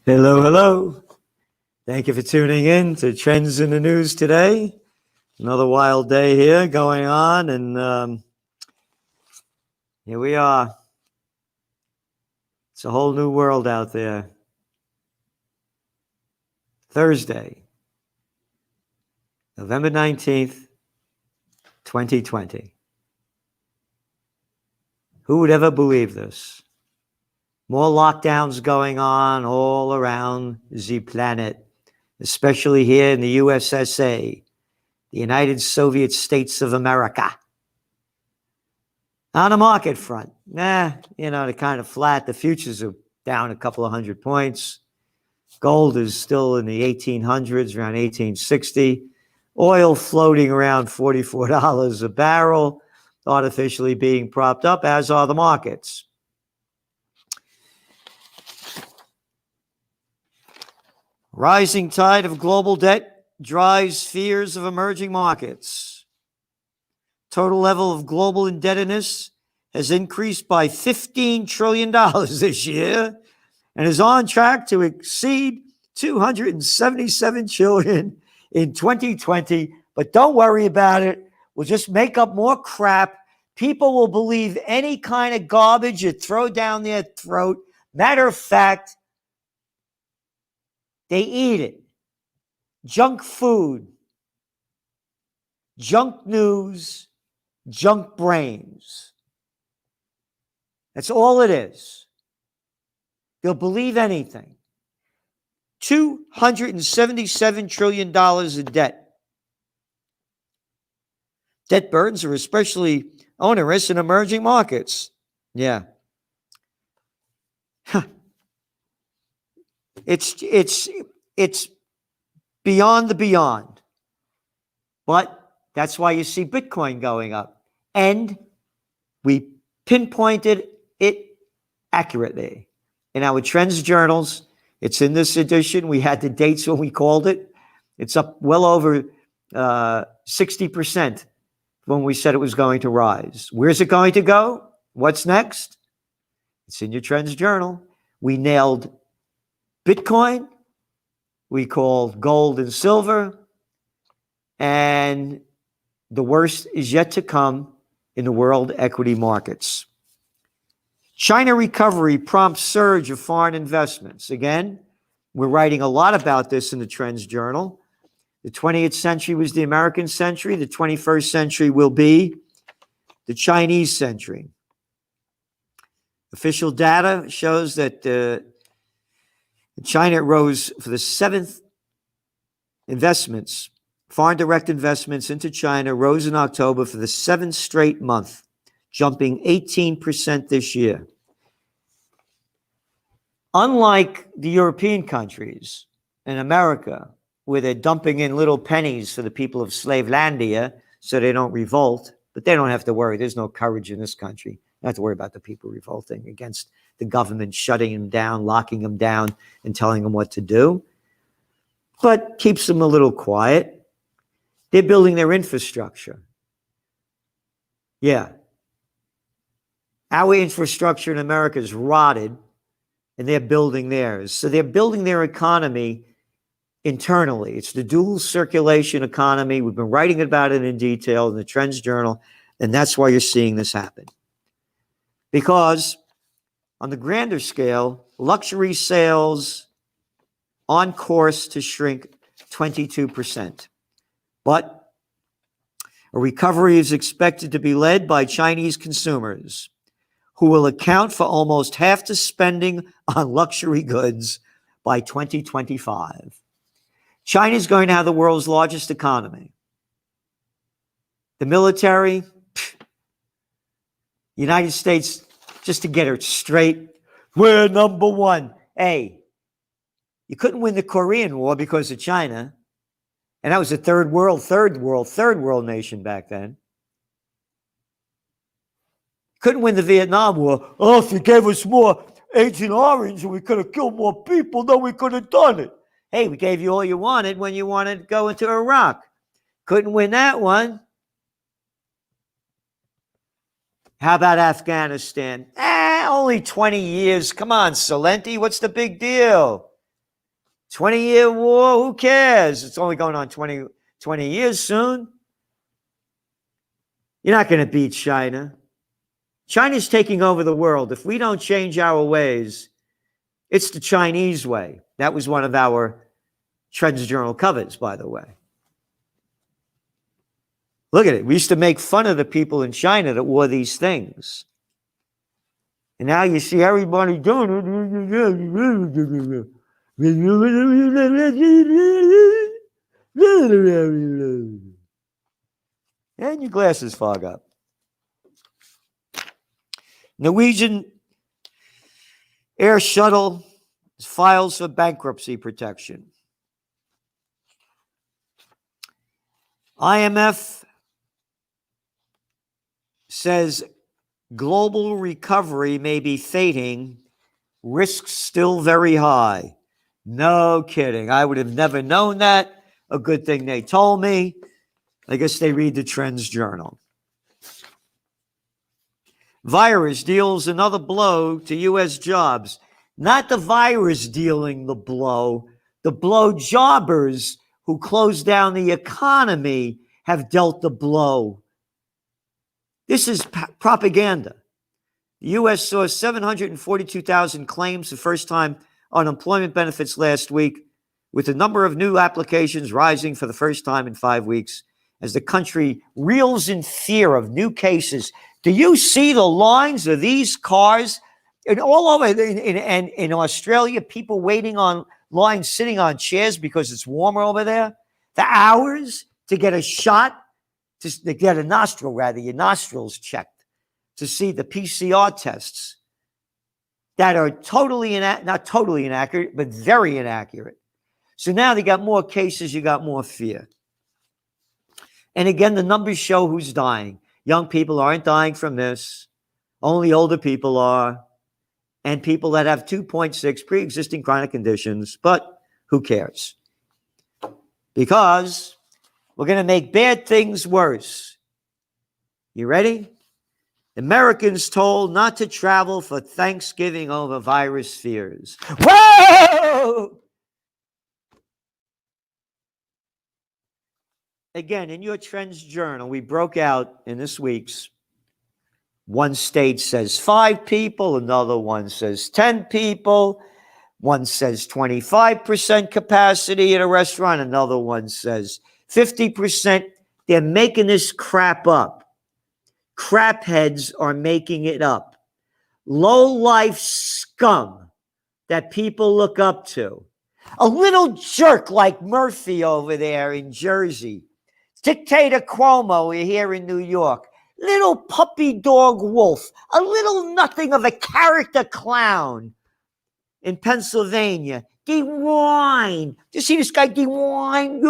Hello, hello. Thank you for tuning in to Trends in the News today. Another wild day here going on, and here we are. It's a whole new world out there. Thursday, November 19th, 2020. Who would ever believe this? More lockdowns going on all around the planet, especially here in the USSA, the United Soviet States of America. On the market front, they're kind of flat. The futures are down a couple of 100 points. Gold is still in the 1800s, around 1860. Oil floating around $44 a barrel, artificially being propped up, as are the markets. Rising tide of global debt drives fears of emerging markets. Total level of global indebtedness has increased by $15 trillion this year and is on track to exceed $277 trillion in 2020. But don't worry about it. We'll just make up more crap. People will believe any kind of garbage you throw down their throat. Matter of fact, they eat it. Junk food, junk news, junk brains. That's all it is. They'll believe anything. $277 trillion in debt. Debt burdens are especially onerous in emerging markets. Yeah. It's beyond the beyond. But that's why you see Bitcoin going up. And we pinpointed it accurately in our Trends journals. It's in this edition. We had the dates when we called it. It's up well over 60% when we said it was going to rise. Where's it going to go? What's next? It's in your Trends journal. We nailed Bitcoin, we called gold and silver, and the worst is yet to come in the world equity markets. China recovery prompts surge of foreign investments. Again, we're writing a lot about this in the Trends Journal. The 20th century was the American century. The 21st century will be the Chinese century. Official data shows that China rose for the seventh investments. Foreign direct investments into China rose in October for the seventh straight month, jumping 18% this year. Unlike the European countries and America, where they're dumping in little pennies for the people of Slavelandia so they don't revolt, but they don't have to worry. There's no courage in this country. You don't have to worry about the people revolting against the government, shutting them down, locking them down, and telling them what to do. But keeps them a little quiet. They're building their infrastructure. Yeah. Our infrastructure in America is rotted, and they're building theirs. So they're building their economy internally. It's the dual circulation economy. We've been writing about it in detail in the Trends Journal, and that's why you're seeing this happen. Because on the grander scale, luxury sales on course to shrink 22%. But a recovery is expected to be led by Chinese consumers, who will account for almost half the spending on luxury goods by 2025. China is going to have the world's largest economy. The military, United States, just to get it straight, we're number one. Hey, you couldn't win the Korean War because of China. And that was a third world nation back then. Couldn't win the Vietnam War. Oh, if you gave us more Agent Orange and we could have killed more people, then we could have done it. Hey, we gave you all you wanted when you wanted to go into Iraq. Couldn't win that one. How about Afghanistan? Only 20 years. Come on, Salenti, what's the big deal? 20-year war, who cares? It's only going on 20 years soon. You're not going to beat China. China's taking over the world. If we don't change our ways, it's the Chinese way. That was one of our Trends Journal covers, by the way. Look at it. We used to make fun of the people in China that wore these things. And now you see everybody doing it. And your glasses fog up. Norwegian Air Shuttle files for bankruptcy protection. IMF says global recovery may be fading, risks still very high. No kidding. I would have never known that. A good thing they told me. I guess they read the Trends Journal. Virus deals another blow to U.S. jobs. Not the virus dealing the blow jobbers who closed down the economy have dealt the blow. This is propaganda. The U.S. saw 742,000 claims for first-time unemployment benefits last week, with the number of new applications rising for the first time in 5 weeks as the country reels in fear of new cases. Do you see the lines of these cars? And all over in Australia, people waiting on lines, sitting on chairs because it's warmer over there. The hours to get a shot, to get a nostril, rather, your nostrils checked, to see the PCR tests that are not totally inaccurate, but very inaccurate. So now they got more cases, you got more fear. And again, the numbers show who's dying. Young people aren't dying from this. Only older people are. And people that have 2.6 pre-existing chronic conditions. But who cares? Because we're going to make bad things worse. You ready? Americans told not to travel for Thanksgiving over virus fears. Whoa! Again, in your Trends Journal, we broke out in this week's. One state says 5 people, another one says 10 people, one says 25% capacity at a restaurant, another one says 50%. They're making this crap up. Crap heads are making it up. Low-life scum that people look up to. A little jerk like Murphy over there in Jersey. Dictator Cuomo here in New York. Little puppy dog Wolf. A little nothing of a character clown in Pennsylvania. DeWine. Do you see this guy, DeWine?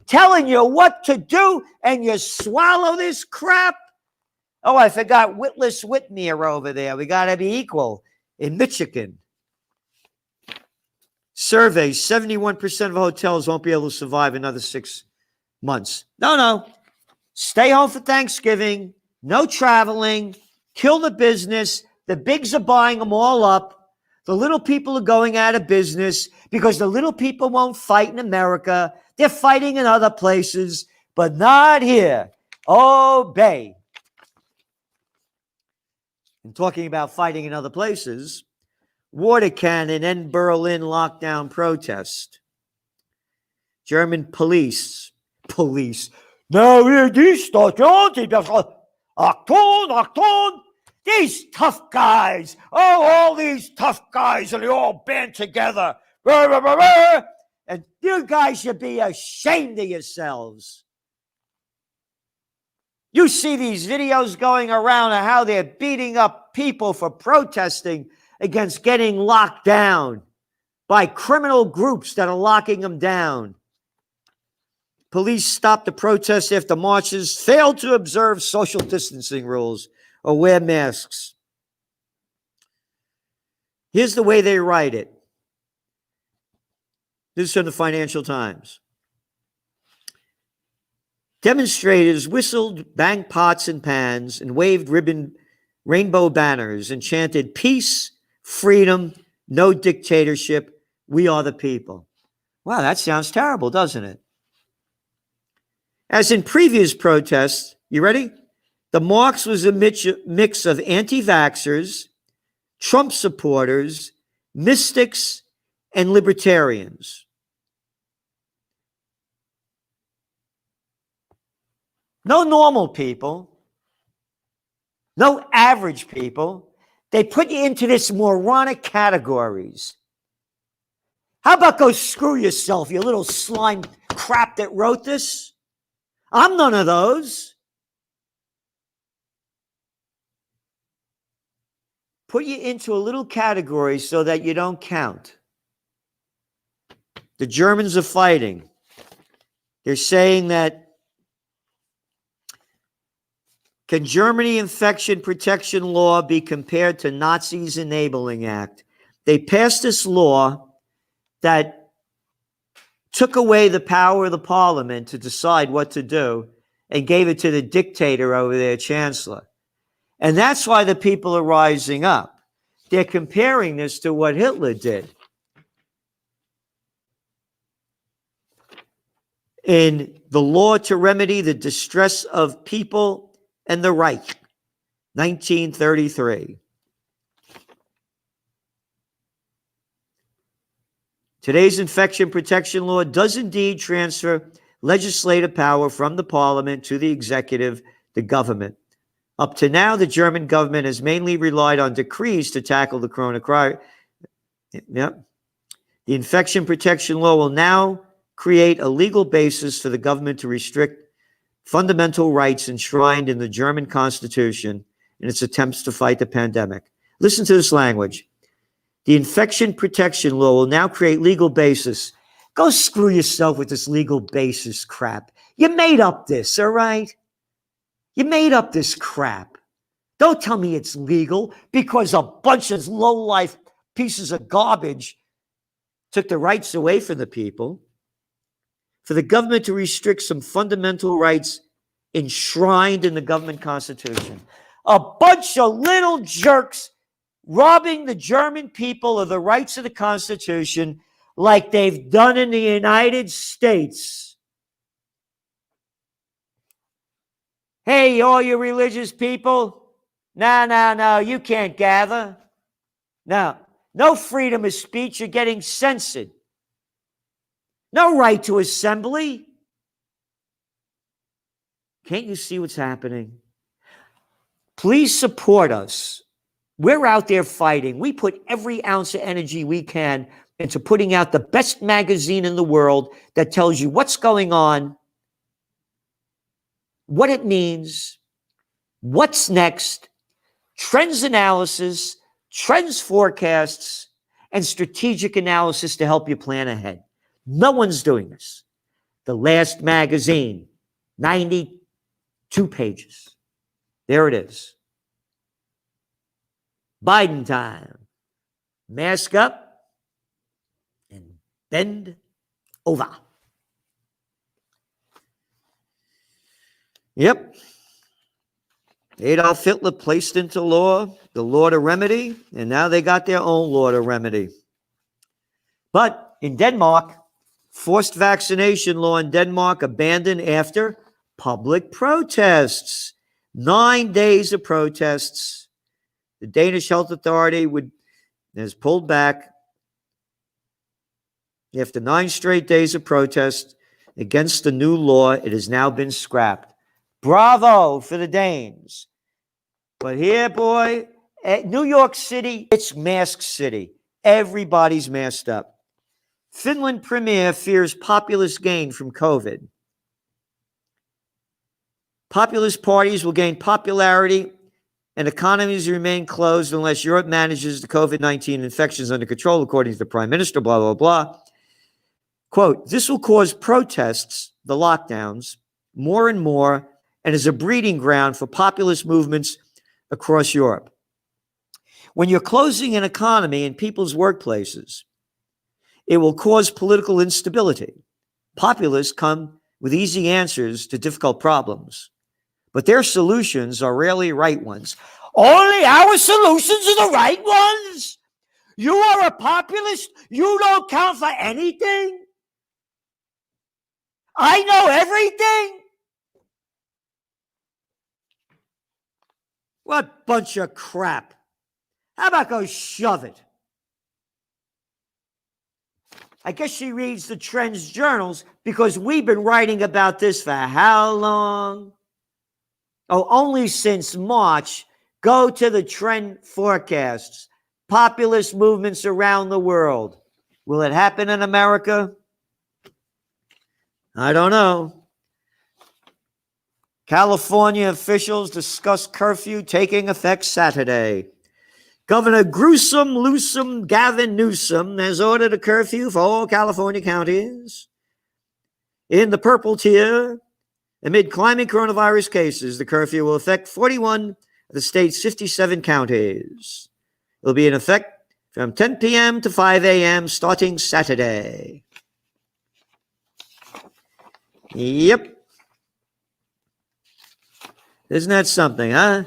Telling you what to do, and you swallow this crap? Oh, I forgot Witless Whitmer over there. We got to be equal in Michigan. Survey, 71% of hotels won't be able to survive another 6 months. No. Stay home for Thanksgiving. No traveling. Kill the business. The bigs are buying them all up. The little people are going out of business because the little people won't fight in America. They're fighting in other places, but not here. Obey. And talking about fighting in other places, water cannon in Berlin lockdown protest. German police. No, these tough guys. Oh, all these tough guys, and they all band together. And you guys should be ashamed of yourselves. You see these videos going around of how they're beating up people for protesting against getting locked down by criminal groups that are locking them down. Police stopped the protests after marchers failed to observe social distancing rules or wear masks. Here's the way they write it. This is from the Financial Times. Demonstrators whistled, banged pots and pans, and waved rainbow banners and chanted peace, freedom, no dictatorship, We are the people. Wow, that sounds terrible, doesn't it? As in previous protests, you ready? The march was a mix of anti-vaxxers, Trump supporters, mystics, and libertarians. No normal people, no average people. They put you into this moronic categories. How about go screw yourself, you little slime crap that wrote this? I'm none of those. Put you into a little category so that you don't count. The Germans are fighting. They're saying that can Germany infection protection law be compared to Nazis Enabling Act? They passed this law that took away the power of the parliament to decide what to do and gave it to the dictator over there, chancellor. And that's why the people are rising up. They're comparing this to what Hitler did. In the law to remedy the distress of people and the Reich, 1933. Today's infection protection law does indeed transfer legislative power from the parliament to the executive, the government. Up to now, the German government has mainly relied on decrees to tackle the coronavirus. Yep. The infection protection law will now create a legal basis for the government to restrict fundamental rights enshrined in the German Constitution in its attempts to fight the pandemic. Listen to this language. The infection protection law will now create legal basis. Go screw yourself with this legal basis crap. You made up this, all right? You made up this crap. Don't tell me it's legal because a bunch of low-life pieces of garbage took the rights away from the people. For the government to restrict some fundamental rights enshrined in the government constitution. A bunch of little jerks robbing the German people of the rights of the Constitution like they've done in the United States. Hey, all you religious people, no, you can't gather. No freedom of speech, you're getting censored. No right to assembly. Can't you see what's happening? Please support us. We're out there fighting. We put every ounce of energy we can into putting out the best magazine in the world that tells you what's going on, what it means, what's next, trends analysis, trends forecasts, and strategic analysis to help you plan ahead. No one's doing this. The last magazine, 92 pages. There it is. Biden time. Mask up and bend over. Yep. Adolf Hitler placed into law the law to remedy, and now they got their own law to remedy. But in Denmark, forced vaccination law in Denmark abandoned after public protests. 9 days of protests. The Danish Health Authority has pulled back after 9 straight days of protest against the new law. It has now been scrapped. Bravo for the Danes. But here, boy, at New York City, it's mask city. Everybody's masked up. Finland premier fears populist gain from COVID. Populist parties will gain popularity and economies remain closed unless Europe manages the COVID-19 infections under control, according to the Prime Minister, blah, blah, blah. Quote, this will cause protests, the lockdowns, more and more, and is a breeding ground for populist movements across Europe. When you're closing an economy in people's workplaces, it will cause political instability. Populists come with easy answers to difficult problems, but their solutions are rarely right ones. Only our solutions are the right ones? You are a populist? You don't count for anything? I know everything? What bunch of crap. How about go shove it? I guess she reads the Trends journals because we've been writing about this for how long? Oh, only since March. Go to the trend forecasts. Populist movements around the world. Will it happen in America? I don't know. California officials discuss curfew taking effect Saturday. Governor Gavin Newsom has ordered a curfew for all California counties. In the purple tier, amid climbing coronavirus cases, the curfew will affect 41 of the state's 57 counties. It will be in effect from 10 p.m. to 5 a.m. starting Saturday. Yep. Isn't that something, huh?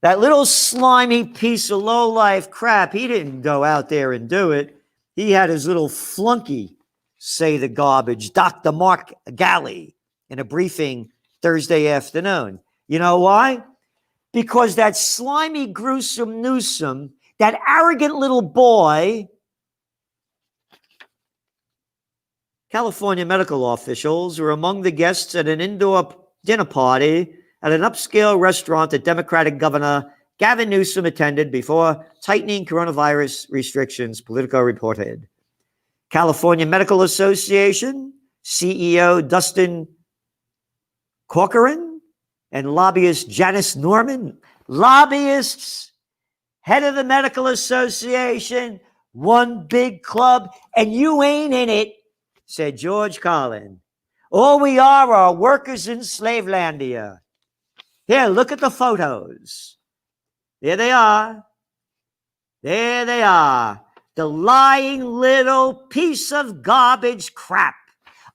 That little slimy piece of low-life crap, he didn't go out there and do it. He had his little flunky say the garbage, Dr. Mark Galley, in a briefing Thursday afternoon. You know why? Because that slimy, gruesome Newsom, that arrogant little boy, California medical officials were among the guests at an indoor dinner party at an upscale restaurant that Democratic Governor Gavin Newsom attended before tightening coronavirus restrictions, Politico reported. California Medical Association CEO Dustin Corcoran and lobbyist Janice Norman, lobbyists, head of the Medical Association, one big club, and you ain't in it, said George Carlin. All we are workers in Slavelandia. Here, look at the photos. There they are. There they are. The lying little piece of garbage crap.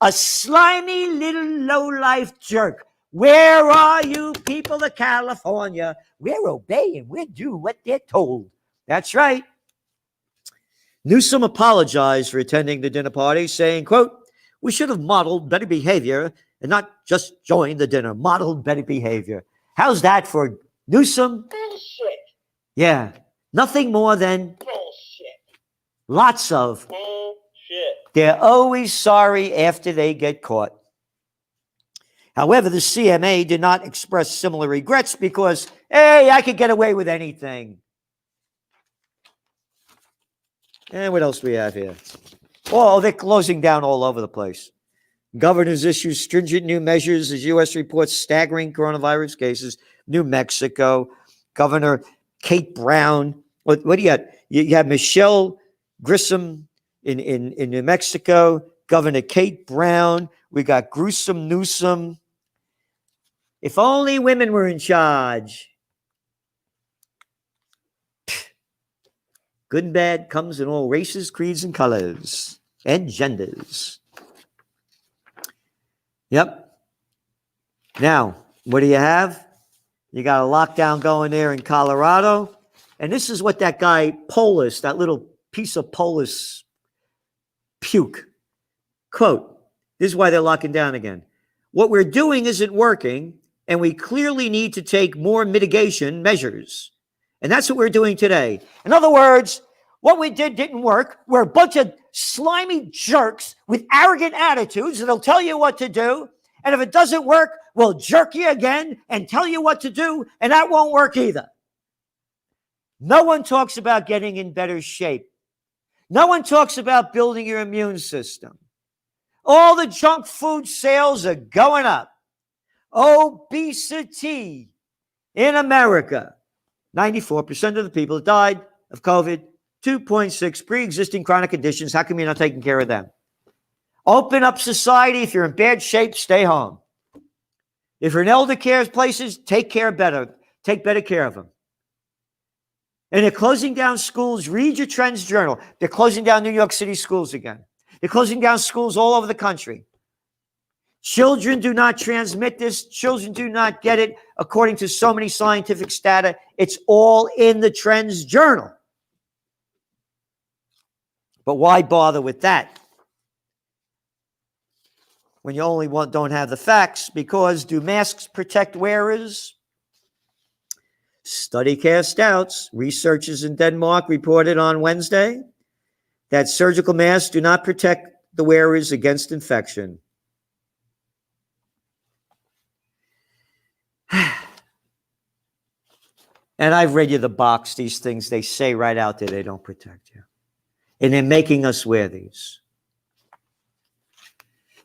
A slimy little low-life jerk. Where are you people of California? We're obeying. We're doing what they're told. That's right. Newsom apologized for attending the dinner party, saying, quote, "We should have modeled better behavior and not just joined the dinner. Modeled better behavior." How's that for Newsom? Bullshit. Yeah, nothing more than Bullshit. lots of. Bullshit. They're always sorry after they get caught. However, the CMA did not express similar regrets because, hey, I could get away with anything. And what else do we have here? Oh, they're closing down all over the place. Governors issue stringent new measures as U.S. reports staggering coronavirus cases. New Mexico, Governor Kate Brown. What do you got? You have Michelle Grissom in New Mexico, Governor Kate Brown. We got gruesome Newsom. If only women were in charge. Good and bad comes in all races, creeds, and colors, and genders. Yep. Now, what do you have? You got a lockdown going there in Colorado. And this is what that guy, Polis, that little piece of Polis puke. Quote, this is why they're locking down again. "What we're doing isn't working, and we clearly need to take more mitigation measures." And that's what we're doing today. In other words, what we did didn't work. We're a bunch of slimy jerks with arrogant attitudes that'll tell you what to do. And if it doesn't work, we'll jerk you again and tell you what to do, and that won't work either. No one talks about getting in better shape. No one talks about building your immune system. All the junk food sales are going up. Obesity in America. 94% of the people that died of COVID, 2.6 pre-existing chronic conditions. How come you're not taking care of them? Open up society. If you're in bad shape, stay home. If you're in elder care places, take better care of them. And they're closing down schools. Read your Trends Journal. They're closing down New York City schools again. They're closing down schools all over the country. Children do not transmit this. Children do not get it according to so many scientific data. It's all in the Trends Journal. But why bother with that when you only don't have the facts? Because do masks protect wearers? Study cast doubts. Researchers in Denmark reported on Wednesday that surgical masks do not protect the wearers against infection. And I've read you the box, these things, they say right out there, they don't protect you. And they're making us wear these.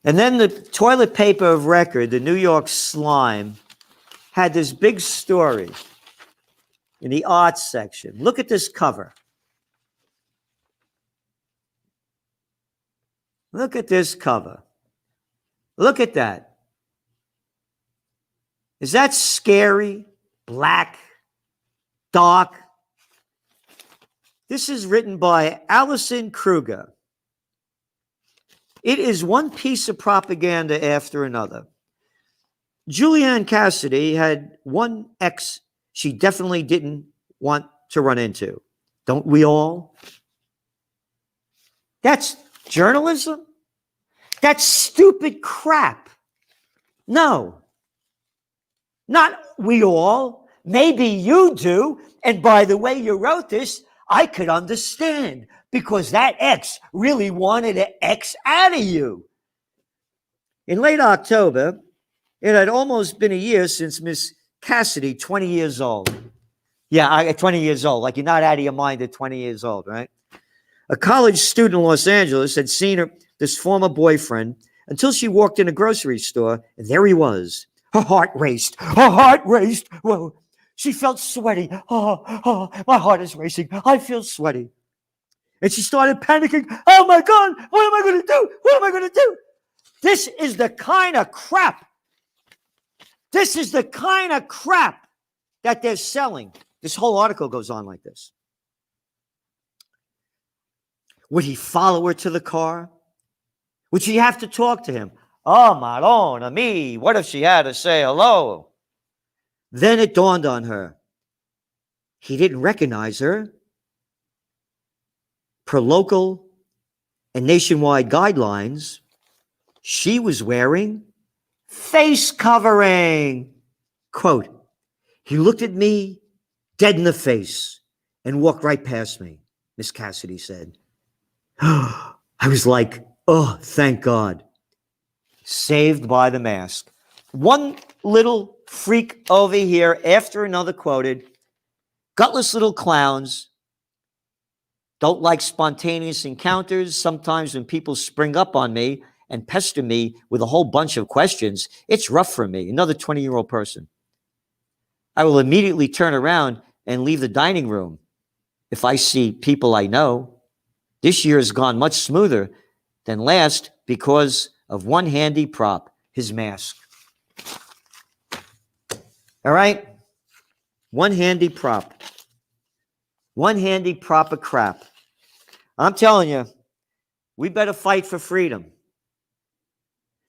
And then the toilet paper of record, the New York Slime, had this big story in the arts section. Look at this cover. Look at this cover. Look at that. Is that scary? Black? Dark? This is written by Allison Kruger. It is one piece of propaganda after another. Julianne Cassidy had one ex she definitely didn't want to run into. Don't we all? That's journalism? That's stupid crap. No. Not we all. Maybe you do. And by the way you wrote this, I could understand because that ex really wanted an X out of you. In late October, it had almost been a year since Miss Cassidy, 20 years old. Yeah, 20 years old. Like you're not out of your mind at 20 years old, right? A college student in Los Angeles had seen this former boyfriend until she walked in a grocery store, and there he was. Her heart raced. Her heart raced. Whoa. She felt sweaty. Oh, my heart is racing. I feel sweaty. And she started panicking. Oh, my God. What am I going to do? What am I going to do? This is the kind of crap. This is the kind of crap that they're selling. This whole article goes on like this. Would he follow her to the car? Would she have to talk to him? Oh, Madonna me. What if she had to say hello? Then it dawned on her. He didn't recognize her. Per local and nationwide guidelines, she was wearing face covering. Quote, he looked at me dead in the face and walked right past me, Miss Cassidy said. I was like, oh, thank God. Saved by the mask. One little freak over here after another quoted. Gutless little clowns. Don't like spontaneous encounters. Sometimes when people spring up on me and pester me with a whole bunch of questions, it's rough for me, another 20-year-old person. I will immediately turn around and leave the dining room if I see people I know. This year has gone much smoother than last because of one handy prop, his mask. All right? One handy prop. One handy prop of crap. I'm telling you, we better fight for freedom.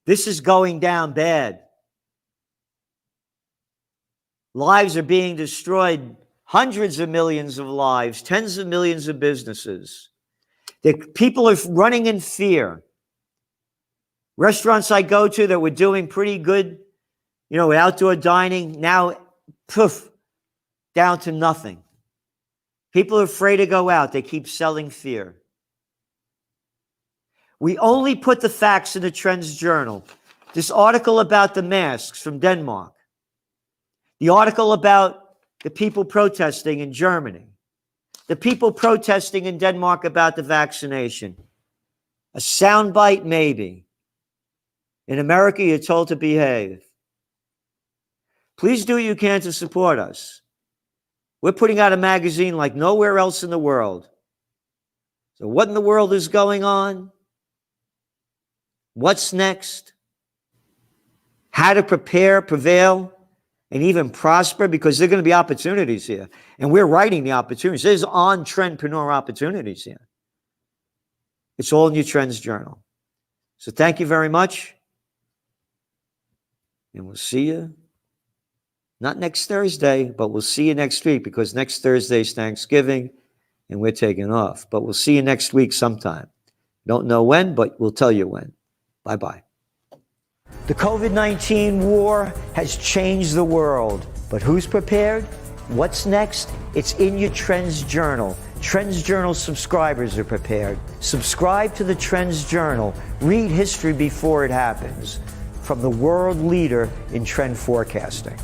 This is going down bad. Lives are being destroyed, hundreds of millions of lives, tens of millions of businesses. The people are running in fear. Restaurants I go to that were doing pretty good, with outdoor dining, now, poof, down to nothing. People are afraid to go out. They keep selling fear. We only put the facts in the Trends Journal. This article about the masks from Denmark. The article about the people protesting in Germany. The people protesting in Denmark about the vaccination. A soundbite, maybe. In America, you're told to behave. Please do what you can to support us. We're putting out a magazine like nowhere else in the world. So what in the world is going on? What's next? How to prepare, prevail, and even prosper, because there are going to be opportunities here. And we're writing the opportunities. There's on-trendpreneur opportunities here. It's all in your Trends Journal. So thank you very much. And we'll see you, not next Thursday, but we'll see you next week, because next Thursday is Thanksgiving. and we're taking off. But we'll see you next week sometime. Don't know when, but we'll tell you when. Bye-bye. The COVID-19 war has changed the world, but who's prepared? What's next? It's in your Trends Journal. Trends Journal subscribers are prepared. Subscribe to the Trends Journal. Read history before it happens. From the world leader in trend forecasting.